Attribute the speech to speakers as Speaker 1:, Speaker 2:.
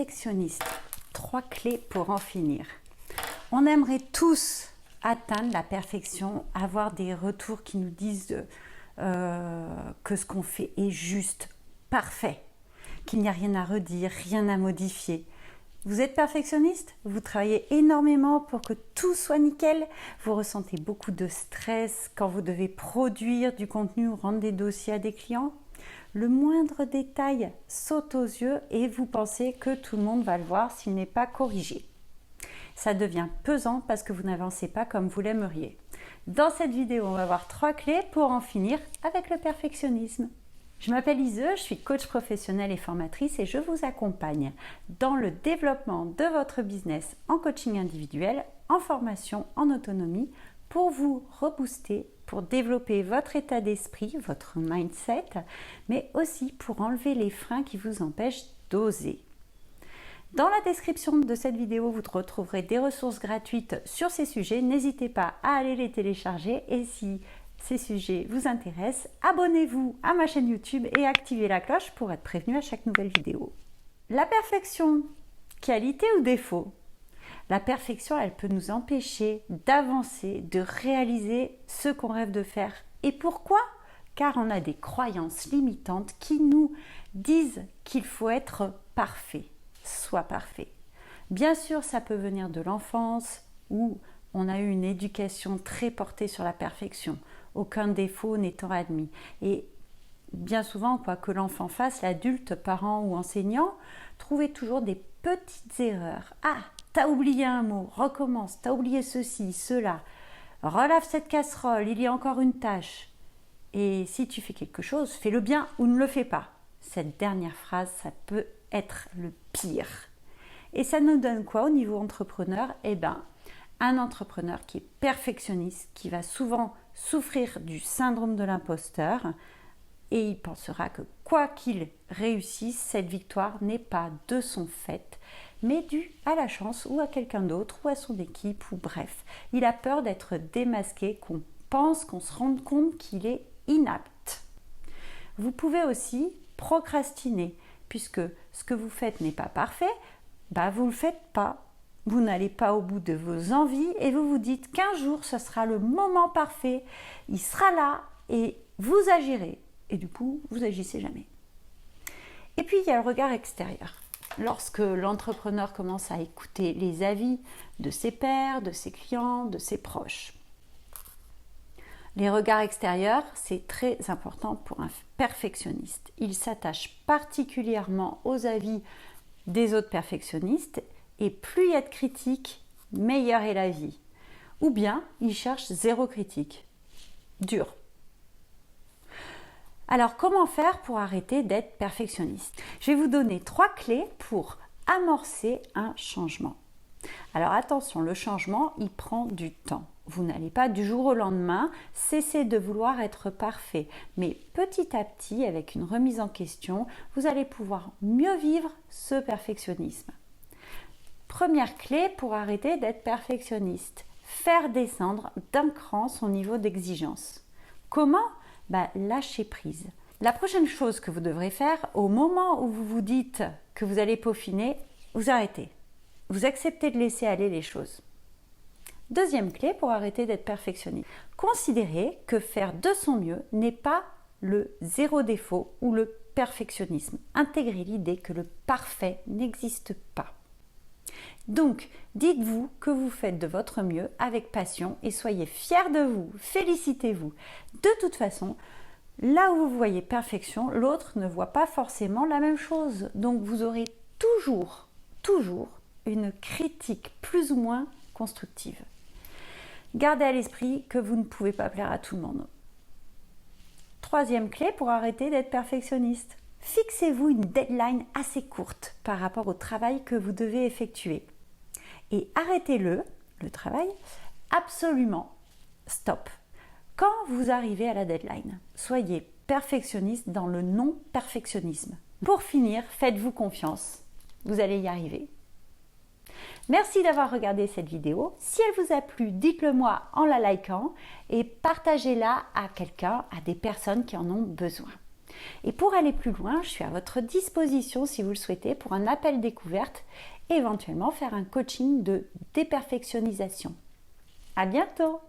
Speaker 1: perfectionniste. 3 clés pour en finir. On aimerait tous atteindre la perfection, avoir des retours qui nous disent que ce qu'on fait est juste, parfait, qu'il n'y a rien à redire, rien à modifier. Vous êtes perfectionniste? Vous travaillez énormément pour que tout soit nickel? Vous ressentez beaucoup de stress quand vous devez produire du contenu ou rendre des dossiers à des clients? Le moindre détail saute aux yeux et vous pensez que tout le monde va le voir s'il n'est pas corrigé. Ça devient pesant parce que vous n'avancez pas comme vous l'aimeriez. Dans cette vidéo, on va voir 3 clés pour en finir avec le perfectionnisme. Je m'appelle Ise, je suis coach professionnelle et formatrice et je vous accompagne dans le développement de votre business en coaching individuel, en formation, en autonomie, pour vous rebooster, pour développer votre état d'esprit, votre mindset, mais aussi pour enlever les freins qui vous empêchent d'oser. Dans la description de cette vidéo, vous retrouverez des ressources gratuites sur ces sujets. N'hésitez pas à aller les télécharger et si ces sujets vous intéressent, abonnez-vous à ma chaîne YouTube et activez la cloche pour être prévenu à chaque nouvelle vidéo. La perfection, qualité ou défaut? La perfection, elle peut nous empêcher d'avancer, de réaliser ce qu'on rêve de faire. Et pourquoi? Car on a des croyances limitantes qui nous disent qu'il faut être parfait. Soit parfait. Bien sûr, ça peut venir de l'enfance où on a eu une éducation très portée sur la perfection, aucun défaut n'étant admis. Et bien souvent, quoi que l'enfant fasse, l'adulte, parent ou enseignant, trouvait toujours des petites erreurs. Ah, t'as oublié un mot, recommence, t'as oublié ceci, cela, relave cette casserole, il y a encore une tâche. Et si tu fais quelque chose, fais-le bien ou ne le fais pas. Cette dernière phrase, ça peut être le pire. Et ça nous donne quoi au niveau entrepreneur? Eh bien, un entrepreneur qui est perfectionniste, qui va souvent souffrir du syndrome de l'imposteur et il pensera que quoi qu'il réussisse, cette victoire n'est pas de son fait, mais due à la chance ou à quelqu'un d'autre ou à son équipe ou bref. Il a peur d'être démasqué, qu'on pense, qu'on se rende compte qu'il est inapte. Vous pouvez aussi procrastiner. Puisque ce que vous faites n'est pas parfait, vous ne le faites pas. Vous n'allez pas au bout de vos envies et vous vous dites qu'un jour, ce sera le moment parfait. Il sera là et vous agirez. Et du coup, vous agissez jamais. Et puis, il y a le regard extérieur. Lorsque l'entrepreneur commence à écouter les avis de ses pairs, de ses clients, de ses proches. Les regards extérieurs, c'est très important pour un perfectionniste. Il s'attache particulièrement aux avis des autres perfectionnistes et plus il y a de critiques, meilleure est la vie. Ou bien, il cherche zéro critique. Dur. Alors, comment faire pour arrêter d'être perfectionniste? Je vais vous donner 3 clés pour amorcer un changement. Alors attention, le changement, il prend du temps. Vous n'allez pas du jour au lendemain cesser de vouloir être parfait. Mais petit à petit, avec une remise en question, vous allez pouvoir mieux vivre ce perfectionnisme. Première clé pour arrêter d'être perfectionniste. Faire descendre d'un cran son niveau d'exigence. Comment? Lâcher prise. La prochaine chose que vous devrez faire, au moment où vous vous dites que vous allez peaufiner, vous arrêtez. Vous acceptez de laisser aller les choses. Deuxième clé pour arrêter d'être perfectionniste. Considérez que faire de son mieux n'est pas le zéro défaut ou le perfectionnisme. Intégrez l'idée que le parfait n'existe pas. Donc, dites-vous que vous faites de votre mieux avec passion et soyez fiers de vous, félicitez-vous. De toute façon, là où vous voyez perfection, l'autre ne voit pas forcément la même chose. Donc, vous aurez toujours une critique plus ou moins constructive. Gardez à l'esprit que vous ne pouvez pas plaire à tout le monde. Troisième clé pour arrêter d'être perfectionniste. Fixez-vous une deadline assez courte par rapport au travail que vous devez effectuer. Et arrêtez-le travail, absolument, stop. Quand vous arrivez à la deadline, soyez perfectionniste dans le non-perfectionnisme. Pour finir, faites-vous confiance. Vous allez y arriver. Merci d'avoir regardé cette vidéo. Si elle vous a plu, dites-le moi en la likant et partagez-la à quelqu'un, à des personnes qui en ont besoin. Et pour aller plus loin, je suis à votre disposition si vous le souhaitez pour un appel découverte et éventuellement faire un coaching de déperfectionnisation. À bientôt!